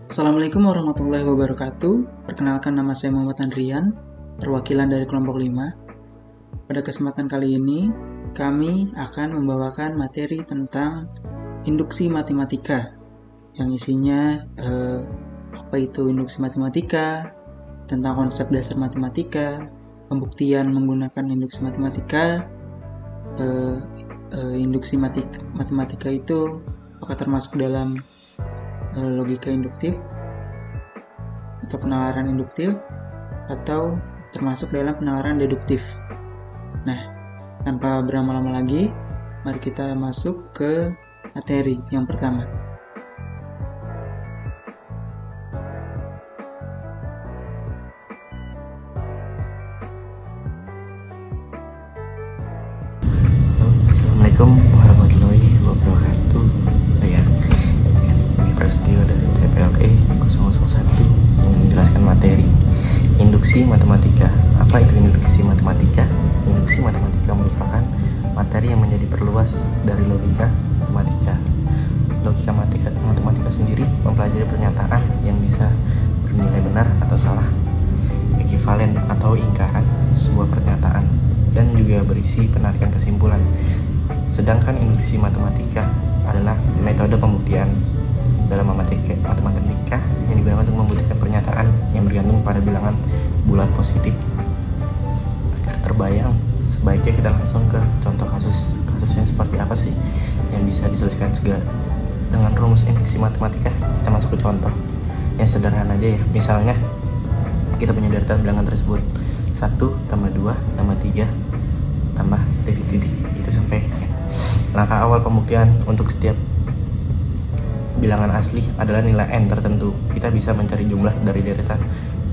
Assalamualaikum warahmatullahi wabarakatuh. Perkenalkan, nama saya Muhammad Andrian, perwakilan dari kelompok 5. Pada kesempatan kali ini, kami akan membawakan materi tentang induksi matematika yang isinya apa itu induksi matematika, tentang konsep dasar matematika, pembuktian menggunakan induksi matematika, induksi matematika itu apakah termasuk dalam logika induktif atau penalaran induktif atau termasuk dalam penalaran deduktif. Nah, tanpa berlama-lama lagi, mari kita masuk ke materi yang pertama. Assalamualaikum warahmatullahi wabarakatuh. Saya Dwi Prasetyo dari TPLE 001 yang menjelaskan materi induksi matematika. Apa itu induksi matematika? Induksi matematika merupakan materi yang menjadi perluas dari logika matematika. Logika matematika sendiri mempelajari pernyataan yang bisa bernilai benar atau salah, ekivalen atau ingkaran sebuah pernyataan, dan juga berisi penarikan kesimpulan. Sedangkan induksi matematika adalah metode pembuktian dalam matematika yang digunakan untuk membuktikan pernyataan yang bergantung pada bilangan bulat positif. Agar terbayang, sebaiknya kita langsung ke contoh kasusnya seperti apa sih yang bisa diselesaikan dengan rumus induksi matematika. Kita masuk ke contoh yang sederhana aja ya. Misalnya kita punya deretan bilangan tersebut 1 tambah 2 tambah 3 tambah titik-titik itu sampai n. Langkah awal pembuktian untuk setiap bilangan asli adalah nilai n tertentu. Kita bisa mencari jumlah dari deretan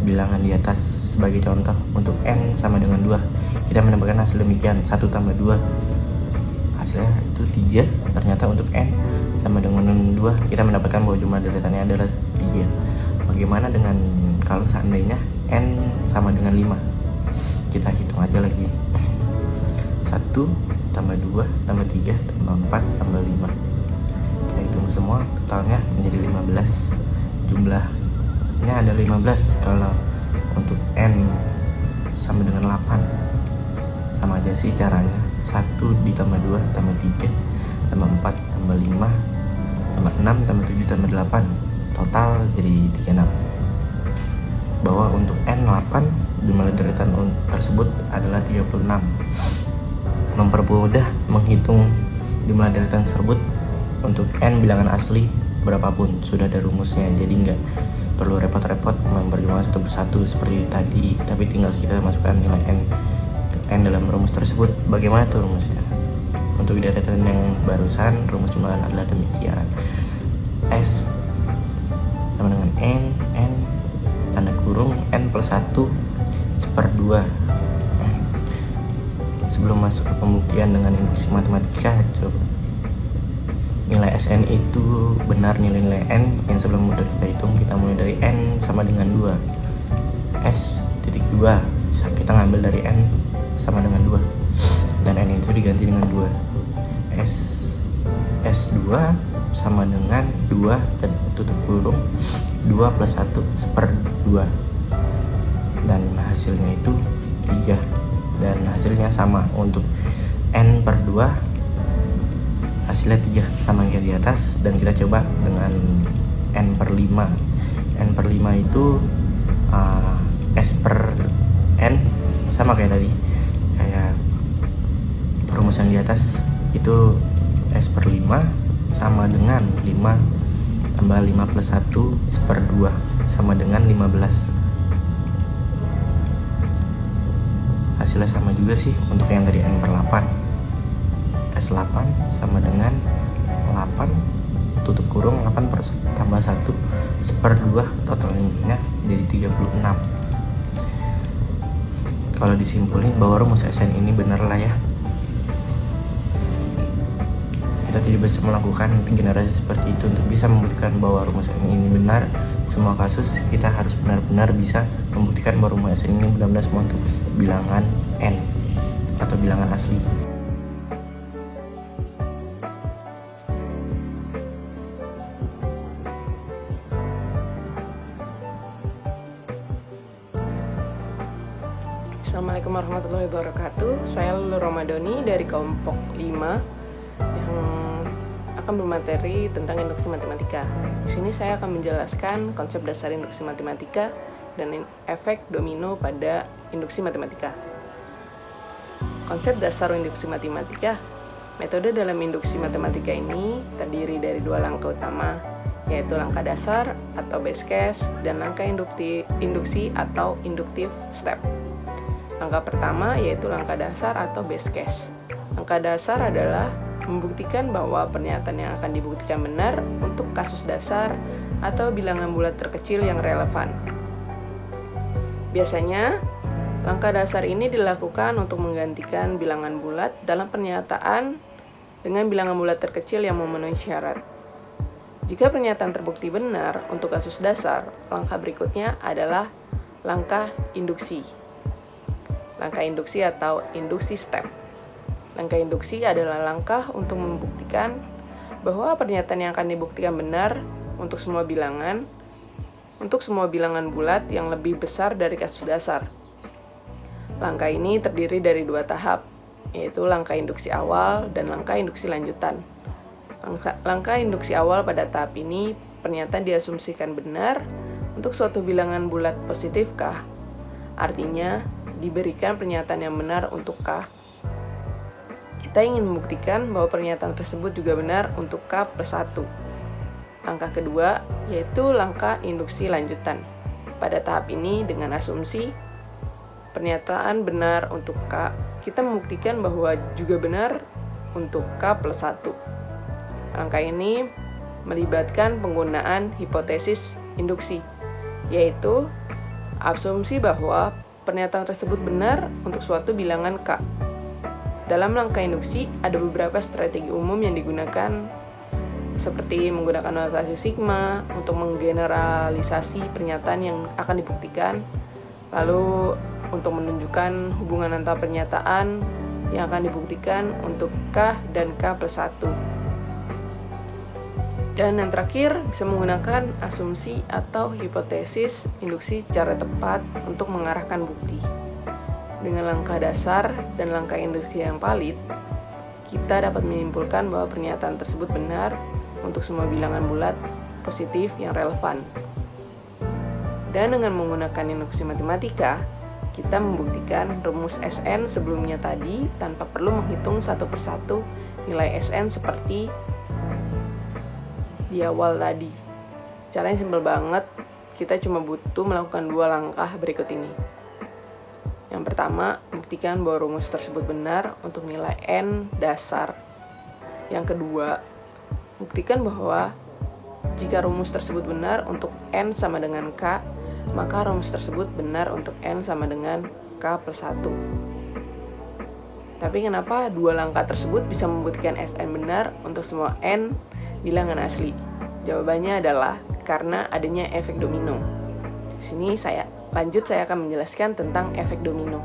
bilangan di atas. Sebagai contoh, untuk n sama dengan 2, kita mendapatkan hasil demikian: 1 tambah 2 hasilnya itu 3. Ternyata untuk n sama dengan 2, kita mendapatkan bahwa jumlah deretannya adalah 3. Bagaimana dengan kalau seandainya n sama dengan 5? Kita hitung aja lagi. 1 tambah 2 tambah 3 tambah 4 tambah 5. Kita hitung semua, totalnya menjadi 15. Jumlahnya ada 15 kalau untuk n sama dengan 8. Sama aja sih caranya. 1 ditambah 2 tambah 3 tambah 4 tambah 5 tambah 6 tambah 7 tambah 8. Total jadi 36. Bahwa untuk n 8, jumlah deretan tersebut adalah 36. Mempermudah menghitung jumlah deretan tersebut untuk n bilangan asli berapapun, sudah ada rumusnya, jadi nggak perlu repot-repot memperjuangkan satu persatu seperti tadi, tapi tinggal kita masukkan nilai n dalam rumus tersebut. Bagaimana tuh rumusnya? Untuk deretan yang barusan, rumus jumlahan adalah demikian: S sama dengan n tanda kurung n plus 1 /2. Sebelum masuk ke pembuktian dengan induksi matematika, coba nilai Sn itu benar nilai n yang sebelum udah kita hitung. Kita mulai dari n sama dengan 2, S titik 2 kita ngambil dari n sama dengan 2, dan n itu diganti dengan 2. S2 sama dengan 2 dan tutup kurung 2 plus 1 /2, dan hasilnya itu 3. Dan hasilnya sama untuk n per 2, hasilnya 3 sama yang di atas. Dan kita coba dengan n per 5. N per 5 itu S per n sama kayak tadi, kayak perumusan di atas itu. S per 5 sama dengan 5 tambah 5 plus 1 /2 sama dengan 15. Hasilnya sama juga sih untuk yang tadi n per 8. S8 sama dengan 8 tutup kurung 8 tambah 1 /2, totalnya jadi 36. Kalau disimpulin bahwa rumus Sn ini benar lah ya. Kita tidak bisa melakukan generasi seperti itu untuk bisa membuktikan bahwa rumus Sn ini benar. Semua kasus kita harus benar-benar bisa membuktikan bahwa rumus Sn ini benar-benar semua untuk bilangan n atau bilangan asli. Assalamualaikum warahmatullahi wabarakatuh. Saya Lulu Romadoni dari kelompok 5 yang akan bermateri tentang induksi matematika. Di sini saya akan menjelaskan konsep dasar induksi matematika dan efek domino pada induksi matematika. Konsep dasar induksi matematika. Metode dalam induksi matematika ini terdiri dari dua langkah utama, yaitu langkah dasar atau base case dan langkah induksi atau inductive step. Langkah pertama yaitu langkah dasar atau base case. Langkah dasar adalah membuktikan bahwa pernyataan yang akan dibuktikan benar untuk kasus dasar atau bilangan bulat terkecil yang relevan. Biasanya, langkah dasar ini dilakukan untuk menggantikan bilangan bulat dalam pernyataan dengan bilangan bulat terkecil yang memenuhi syarat. Jika pernyataan terbukti benar untuk kasus dasar, langkah berikutnya adalah langkah induksi. Langkah induksi atau induksi step. Langkah induksi adalah langkah untuk membuktikan bahwa pernyataan yang akan dibuktikan benar untuk semua bilangan bulat yang lebih besar dari kasus dasar. Langkah ini terdiri dari dua tahap, yaitu langkah induksi awal dan langkah induksi lanjutan. Langkah induksi awal pada tahap ini, pernyataan diasumsikan benar untuk suatu bilangan bulat positif K. Artinya, diberikan pernyataan yang benar untuk K. Kita ingin membuktikan bahwa pernyataan tersebut juga benar untuk K plus 1. Langkah kedua, yaitu langkah induksi lanjutan. Pada tahap ini, dengan asumsi pernyataan benar untuk K, kita membuktikan bahwa juga benar untuk K plus 1. Langkah ini melibatkan penggunaan hipotesis induksi, yaitu asumsi bahwa pernyataan tersebut benar untuk suatu bilangan K. Dalam langkah induksi, ada beberapa strategi umum yang digunakan, seperti menggunakan notasi sigma untuk menggeneralisasi pernyataan yang akan dibuktikan, lalu untuk menunjukkan hubungan antara pernyataan yang akan dibuktikan untuk K dan K plus 1. Dan yang terakhir, bisa menggunakan asumsi atau hipotesis induksi secara tepat untuk mengarahkan bukti. Dengan langkah dasar dan langkah induksi yang valid, kita dapat menyimpulkan bahwa pernyataan tersebut benar untuk semua bilangan bulat positif yang relevan. Dan dengan menggunakan induksi matematika, kita membuktikan rumus SN sebelumnya tadi tanpa perlu menghitung satu persatu nilai SN seperti di awal tadi. Caranya simpel banget, kita cuma butuh melakukan dua langkah berikut ini. Yang pertama, buktikan bahwa rumus tersebut benar untuk nilai N dasar. Yang kedua, buktikan bahwa jika rumus tersebut benar untuk N sama dengan K, maka rumus tersebut benar untuk N sama dengan K plus 1. Tapi kenapa dua langkah tersebut bisa membuktikan SN benar untuk semua N bilangan asli? Jawabannya adalah karena adanya efek domino. Di sini saya akan menjelaskan tentang efek domino.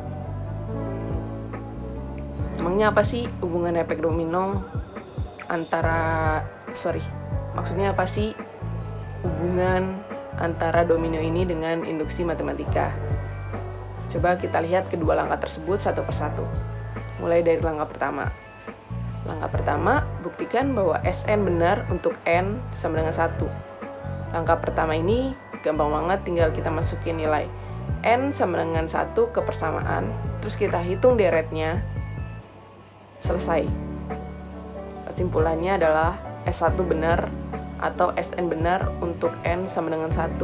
Emangnya apa sih hubungan efek domino maksudnya apa sih hubungan antara domino ini dengan induksi matematika? Coba kita lihat kedua langkah tersebut satu persatu. Mulai dari langkah pertama. Langkah pertama, buktikan bahwa SN benar untuk N sama dengan 1. Langkah pertama ini gampang banget, tinggal kita masukin nilai N sama dengan 1 ke persamaan, terus kita hitung deretnya, selesai. Kesimpulannya adalah S1 benar atau SN benar untuk N sama dengan 1.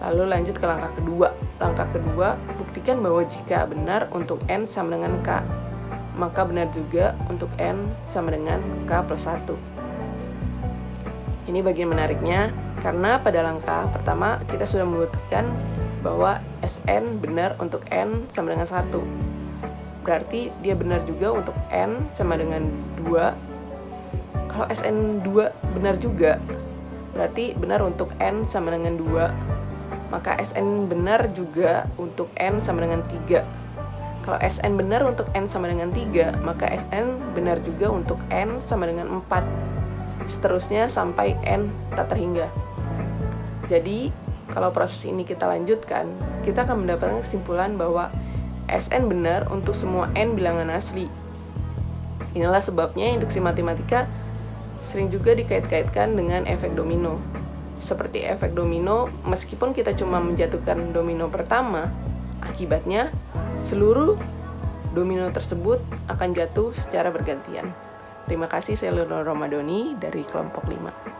Lalu lanjut ke langkah kedua. Langkah kedua, buktikan bahwa jika benar untuk N sama dengan K, maka benar juga untuk N sama dengan K plus 1. Ini bagian menariknya, karena pada langkah pertama kita sudah membuktikan bahwa SN benar untuk N sama dengan 1. Berarti dia benar juga untuk N sama dengan 2. Kalau SN 2 benar juga, berarti benar untuk N sama dengan 2. Maka SN benar juga untuk N sama dengan 3. Kalau SN benar untuk N sama dengan 3, maka SN benar juga untuk N sama dengan 4. Seterusnya sampai N tak terhingga. Jadi, kalau proses ini kita lanjutkan, kita akan mendapatkan kesimpulan bahwa Sn benar untuk semua n bilangan asli. Inilah sebabnya induksi matematika sering juga dikait-kaitkan dengan efek domino. Seperti efek domino, meskipun kita cuma menjatuhkan domino pertama, akibatnya seluruh domino tersebut akan jatuh secara bergantian. Terima kasih, saya Leonor Ramadhani dari kelompok 5.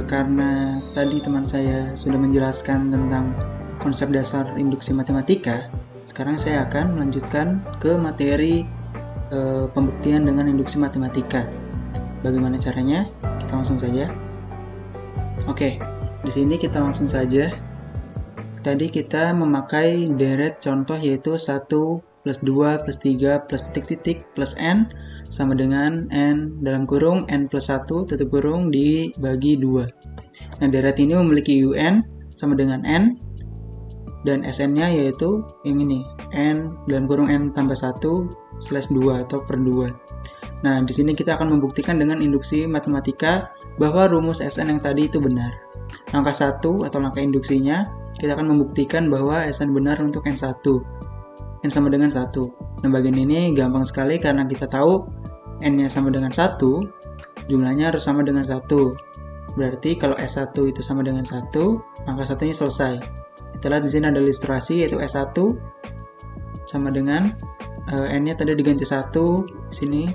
Karena tadi teman saya sudah menjelaskan tentang konsep dasar induksi matematika, sekarang saya akan melanjutkan ke materi pembuktian dengan induksi matematika. Bagaimana caranya? Kita langsung saja. Oke, di sini kita langsung saja. Tadi kita memakai deret contoh yaitu 1 plus 2 plus 3 plus titik-titik plus n sama dengan n dalam kurung n plus 1 tutup kurung dibagi 2. Nah, deret ini memiliki un sama dengan n dan Sn-nya yaitu yang ini, n dalam kurung n tambah 1 slash 2 atau per 2. Nah, di sini kita akan membuktikan dengan induksi matematika bahwa rumus Sn yang tadi itu benar. Langkah 1 atau langkah induksinya, kita akan membuktikan bahwa Sn benar untuk n1. N sama dengan 1. Nah, bagian ini gampang sekali karena kita tahu N-nya sama dengan 1, jumlahnya harus sama dengan 1. Berarti kalau S1 itu sama dengan 1, langkah 1-nya selesai. Kita lihat di sini ada ilustrasi yaitu S1 sama dengan N-nya tadi diganti 1 di sini.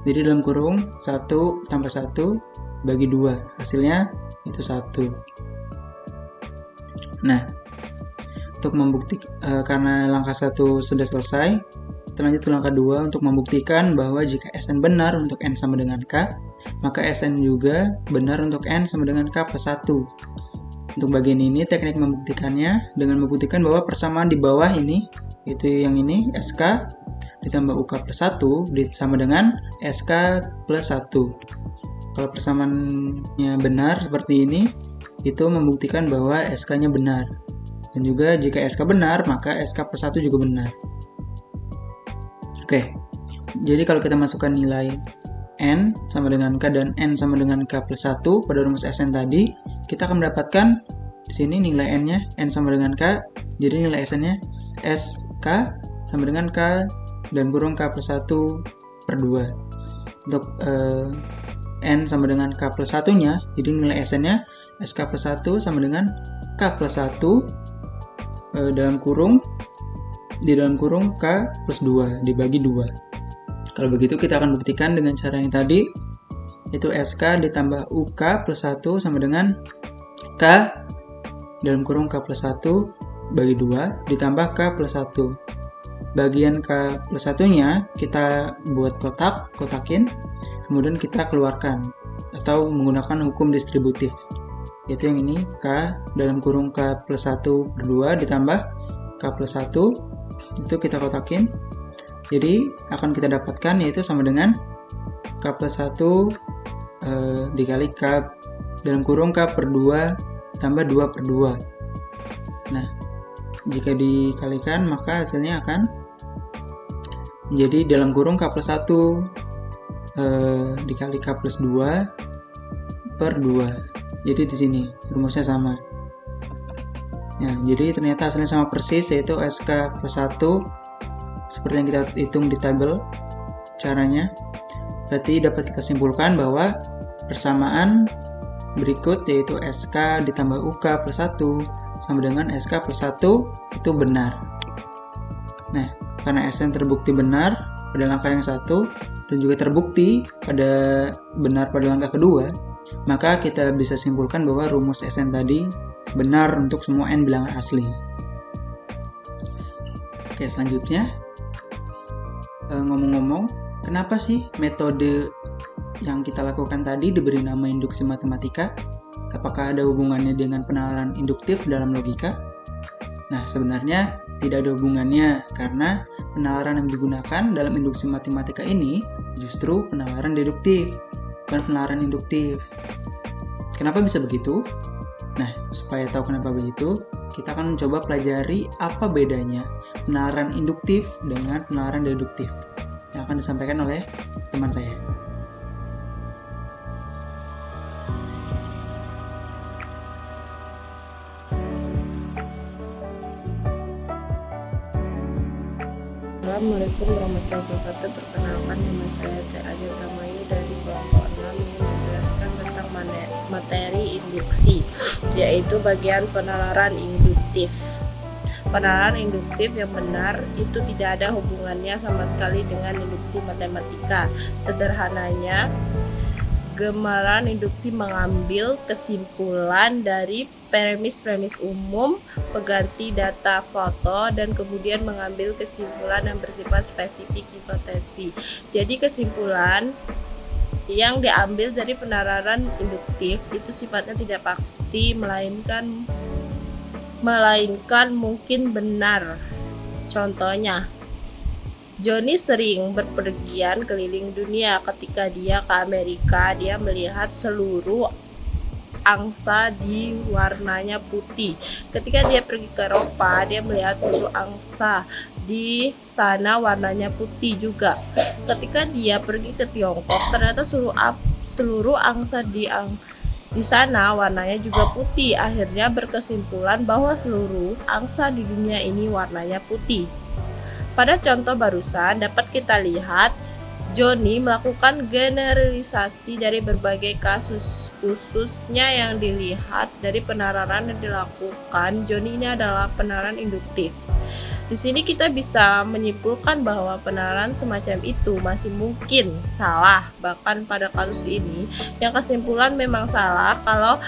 Jadi dalam kurung 1 tambah 1 bagi 2. Hasilnya itu 1. Nah, untuk membuktikan karena langkah 1 sudah selesai, kita lanjut ke langkah 2 untuk membuktikan bahwa jika Sn benar untuk n sama dengan k, maka Sn juga benar untuk n sama dengan k plus 1. Untuk bagian ini teknik membuktikannya dengan membuktikan bahwa persamaan di bawah ini, yaitu yang ini SK ditambah UK plus 1 sama dengan SK plus 1. Kalau persamaannya benar seperti ini, itu membuktikan bahwa SK-nya benar. Dan juga jika SK benar, maka SK plus 1 juga benar. Oke, jadi kalau kita masukkan nilai N sama dengan K dan N sama dengan K plus 1 pada rumus Sn tadi, kita akan mendapatkan di sini nilai N-nya N sama dengan K, jadi nilai Sn-nya SK sama dengan K dan kurung K plus 1 per 2. Untuk N sama dengan K plus 1-nya, jadi nilai Sn-nya SK plus 1 sama dengan K plus 1 dalam kurung K plus 2 dibagi 2. Kalau begitu kita akan buktikan dengan cara yang tadi, yaitu SK ditambah UK plus 1 sama dengan K dalam kurung K plus 1 bagi 2 ditambah K plus 1. Bagian K plus 1-nya kita buat kotakin, kemudian kita keluarkan atau menggunakan hukum distributif, yaitu yang ini K dalam kurung K plus 1 per 2 ditambah K plus 1, itu kita kotakin, jadi akan kita dapatkan yaitu sama dengan K plus 1 dikali K dalam kurung K per 2 tambah 2 per 2. Nah, jika dikalikan maka hasilnya akan menjadi dalam kurung K plus 1 dikali K plus 2 per 2. Jadi di sini rumusnya sama. Ya, jadi ternyata hasilnya sama persis, yaitu SK plus 1 seperti yang kita hitung di tabel caranya. Berarti dapat kita simpulkan bahwa persamaan berikut yaitu SK ditambah UK plus 1 sama dengan SK plus 1 itu benar. Nah, karena Sn terbukti benar pada langkah yang satu dan juga terbukti benar pada langkah kedua, maka kita bisa simpulkan bahwa rumus Sn tadi benar untuk semua n bilangan asli. Oke, selanjutnya ngomong-ngomong, kenapa sih metode yang kita lakukan tadi diberi nama induksi matematika? apakah ada hubungannya dengan penalaran induktif dalam logika? Nah, sebenarnya tidak ada hubungannya karena penalaran yang digunakan dalam induksi matematika ini justru penalaran deduktif, bukan penalaran induktif. Kenapa bisa begitu? Nah, supaya tahu kenapa begitu, kita akan mencoba pelajari apa bedanya penalaran induktif dengan penalaran deduktif yang akan disampaikan oleh teman saya. Assalamualaikum warahmatullahi wabarakatuh. Perkenalkan, nama saya Teh Ayu Tamayu dari kelompok 6 yang menjelaskan tentang materi induksi, yaitu bagian penalaran induktif. Penalaran induktif yang benar itu tidak ada hubungannya sama sekali dengan induksi matematika. Sederhananya, gambaran induksi mengambil kesimpulan dari premis-premis umum, pengganti data foto, dan kemudian mengambil kesimpulan yang bersifat spesifik hipotesis. Jadi kesimpulan yang diambil dari penalaran induktif itu sifatnya tidak pasti, melainkan mungkin benar. Contohnya, Johnny sering berpergian keliling dunia. Ketika dia ke Amerika, dia melihat seluruh angsa di warnanya putih. Ketika dia pergi ke Eropa, dia melihat seluruh angsa di sana warnanya putih juga. Ketika dia pergi ke Tiongkok, ternyata seluruh angsa di sana warnanya juga putih. Akhirnya berkesimpulan bahwa seluruh angsa di dunia ini warnanya putih. Pada contoh barusan dapat kita lihat Johnny melakukan generalisasi dari berbagai kasus, khususnya yang dilihat dari penalaran yang dilakukan. Johnny ini adalah penalaran induktif. Di sini kita bisa menyimpulkan bahwa penalaran semacam itu masih mungkin salah. Bahkan pada kasus ini yang kesimpulan memang salah kalau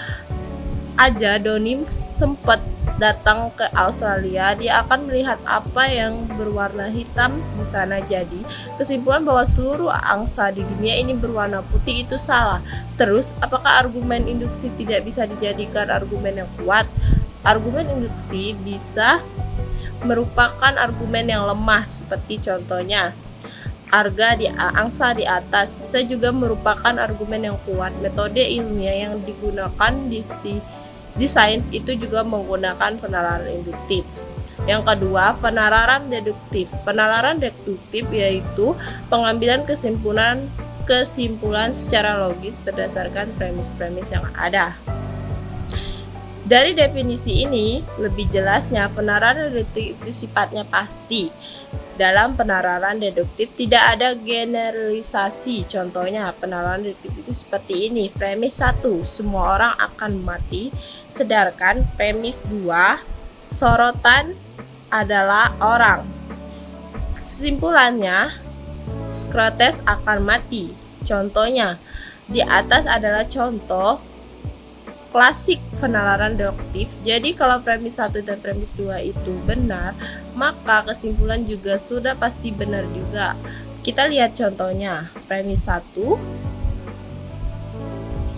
aja Johnny sempat datang ke Australia, dia akan melihat apa yang berwarna hitam di sana. Jadi, kesimpulan bahwa seluruh angsa di dunia ini berwarna putih itu salah. Terus, apakah argumen induksi tidak bisa dijadikan argumen yang kuat? Argumen induksi bisa merupakan argumen yang lemah, seperti contohnya angsa di atas bisa juga merupakan argumen yang kuat. Metode ilmiah yang digunakan di sains itu juga menggunakan penalaran induktif. Yang kedua, penalaran deduktif. Penalaran deduktif yaitu pengambilan kesimpulan secara logis berdasarkan premis-premis yang ada. Dari definisi ini, lebih jelasnya penalaran deduktif itu sifatnya pasti. Dalam penalaran deduktif tidak ada generalisasi. Contohnya, penalaran deduktif itu seperti ini. Premis 1, semua orang akan mati. Sedangkan premis 2, sorotan adalah orang. Kesimpulannya, Socrates akan mati. Contohnya, di atas adalah contoh klasik penalaran deduktif. Jadi kalau premis 1 dan premis 2 itu benar, maka kesimpulan juga sudah pasti benar juga. Kita lihat contohnya. Premis 1,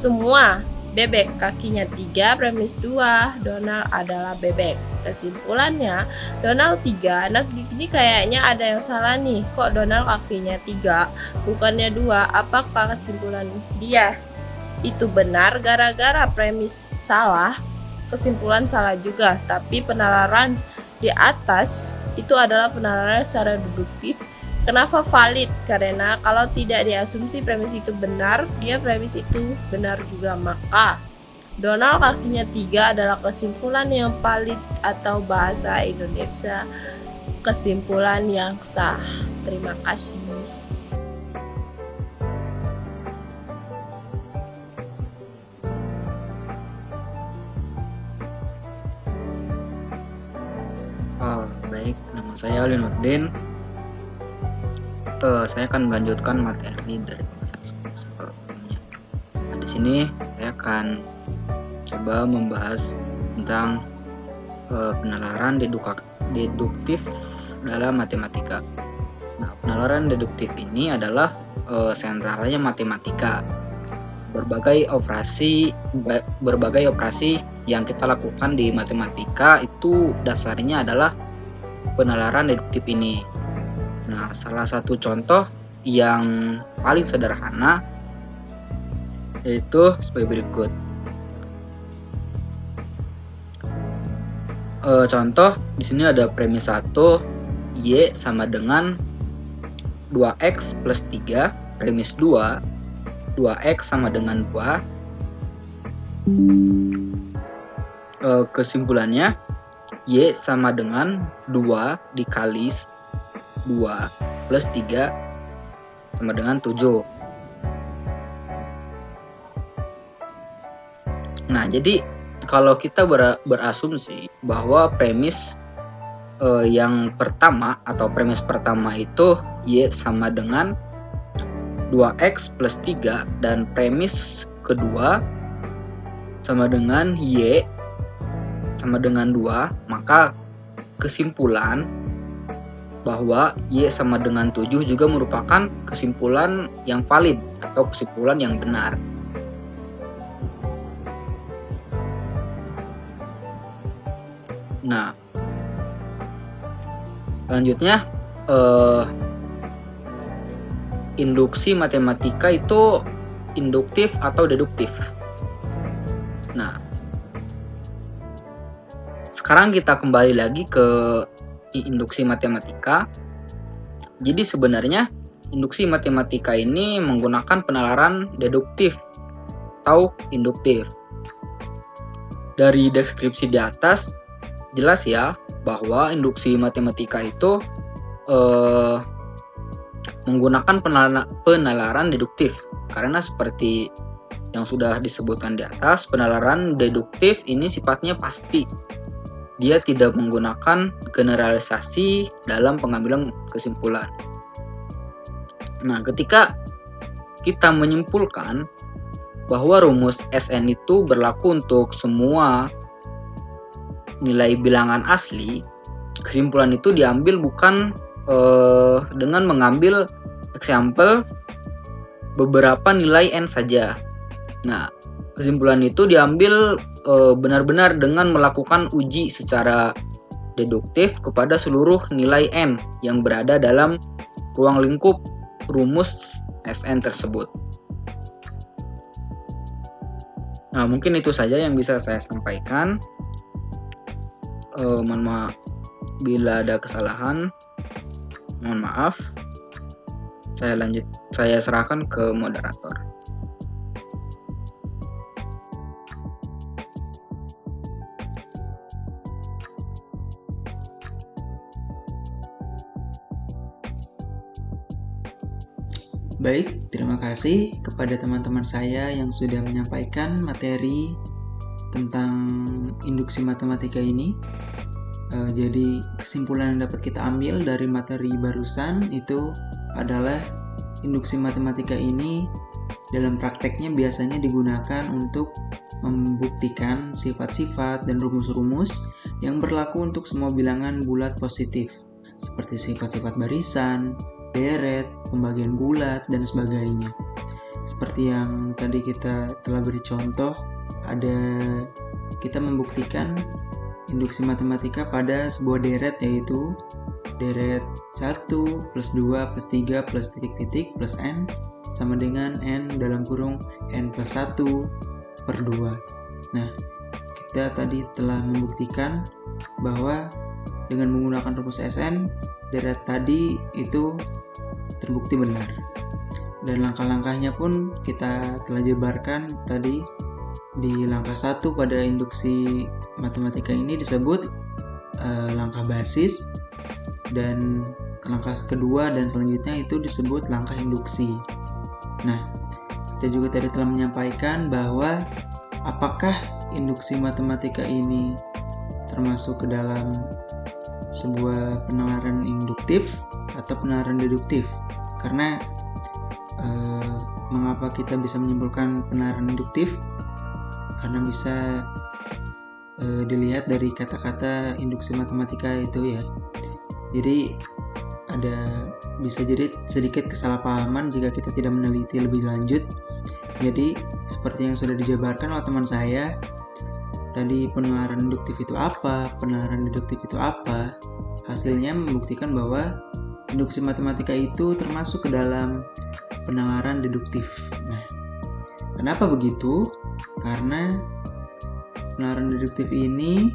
semua bebek kakinya 3. Premis 2, Donald adalah bebek. Kesimpulannya, Donald 3. Nah, ini kayaknya ada yang salah nih. Kok Donald kakinya 3 bukannya 2? Apakah kesimpulan dia itu benar? Gara-gara premis salah, kesimpulan salah juga. Tapi penalaran di atas itu adalah penalaran secara deduktif. Kenapa valid? Karena kalau tidak diasumsi premis itu benar, dia premis itu benar juga. Maka Donald kakinya 3 adalah kesimpulan yang valid, atau bahasa Indonesia kesimpulan yang sah. Terima kasih. Baik, nama saya Ali Nurdin. Saya akan melanjutkan materi dari pembahasan sebelumnya. Nah, di sini saya akan coba membahas tentang penalaran deduktif dalam matematika. Nah, penalaran deduktif ini adalah sentralnya matematika. berbagai operasi yang kita lakukan di matematika itu dasarnya adalah penalaran deduktif ini. Nah, salah satu contoh yang paling sederhana yaitu sebagai berikut. Contoh di sini ada premis 1, Y sama dengan 2x plus 3, premis 2, 2x sama dengan 2. Kesimpulannya, Y sama dengan 2 dikali 2 plus 3 sama dengan 7. Nah, jadi kalau kita berasumsi bahwa premis yang pertama atau premis pertama itu Y sama dengan 2x plus 3 dan premis kedua sama dengan Y sama dengan 2, maka kesimpulan bahwa Y sama dengan 7 juga merupakan kesimpulan yang valid atau kesimpulan yang benar. Nah, selanjutnya induksi matematika itu induktif atau deduktif. Nah, sekarang kita kembali lagi ke induksi matematika. Jadi sebenarnya induksi matematika ini menggunakan penalaran deduktif atau induktif. Dari deskripsi di atas jelas ya bahwa induksi matematika itu menggunakan penalaran deduktif, karena seperti yang sudah disebutkan di atas, penalaran deduktif ini sifatnya pasti. Dia tidak menggunakan generalisasi dalam pengambilan kesimpulan. Nah, ketika kita menyimpulkan bahwa rumus SN itu berlaku untuk semua nilai bilangan asli, kesimpulan itu diambil bukan dengan mengambil example beberapa nilai N saja. Nah, kesimpulan itu diambil benar-benar dengan melakukan uji secara deduktif kepada seluruh nilai N yang berada dalam ruang lingkup rumus SN tersebut. Nah, mungkin itu saja yang bisa saya sampaikan. Mohon maaf bila ada kesalahan. Mohon maaf. Saya serahkan ke moderator. Baik, terima kasih kepada teman-teman saya yang sudah menyampaikan materi tentang induksi matematika ini. Jadi kesimpulan yang dapat kita ambil dari materi barusan itu adalah induksi matematika ini dalam prakteknya biasanya digunakan untuk membuktikan sifat-sifat dan rumus-rumus yang berlaku untuk semua bilangan bulat positif, seperti sifat-sifat barisan, deret, pembagian bulat, dan sebagainya. Seperti yang tadi kita telah beri contoh, kita membuktikan induksi matematika pada sebuah deret, yaitu deret 1 plus 2 plus 3 plus titik-titik plus N sama dengan N dalam kurung N plus 1 per 2. Nah, kita tadi telah membuktikan bahwa dengan menggunakan rumus SN, deret tadi itu terbukti benar. Dan langkah-langkahnya pun kita telah jabarkan tadi. Di langkah 1 pada induksi matematika ini disebut langkah basis, dan langkah kedua dan selanjutnya itu disebut langkah induksi. Nah, kita juga tadi telah menyampaikan bahwa apakah induksi matematika ini termasuk ke dalam sebuah penalaran induktif atau penalaran deduktif. Karena mengapa kita bisa menyimpulkan penalaran induktif? Karena bisa dilihat dari kata-kata induksi matematika itu ya. Jadi bisa jadi sedikit kesalahpahaman jika kita tidak meneliti lebih lanjut Jadi, seperti yang sudah dijabarkan oleh teman saya, tadi penalaran induktif itu apa, penalaran deduktif itu apa, hasilnya membuktikan bahwa induksi matematika itu termasuk ke dalam penalaran deduktif. Nah, kenapa begitu? Karena penalaran deduktif ini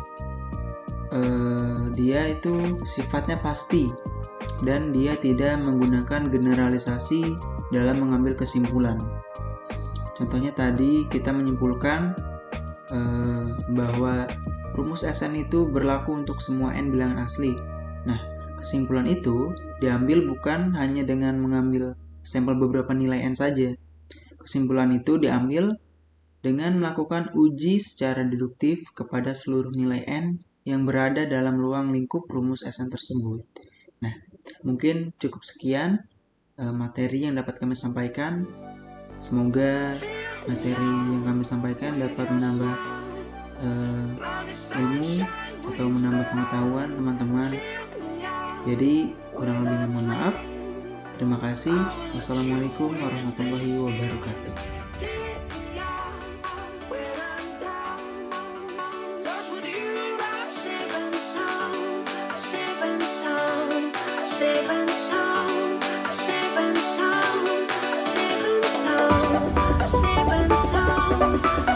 dia itu sifatnya pasti dan dia tidak menggunakan generalisasi dalam mengambil kesimpulan. Contohnya tadi kita menyimpulkan bahwa rumus Sn itu berlaku untuk semua n bilangan asli. Nah, kesimpulan itu diambil bukan hanya dengan mengambil sampel beberapa nilai n saja. Kesimpulan itu diambil dengan melakukan uji secara deduktif kepada seluruh nilai n yang berada dalam ruang lingkup rumus Sn tersebut. Nah, mungkin cukup sekian materi yang dapat kami sampaikan. Semoga materi yang kami sampaikan dapat menambah ilmu atau menambah pengetahuan teman-teman. Jadi, kurang lebihnya mohon maaf. Terima kasih. Wassalamualaikum warahmatullahi wabarakatuh. Saving sound.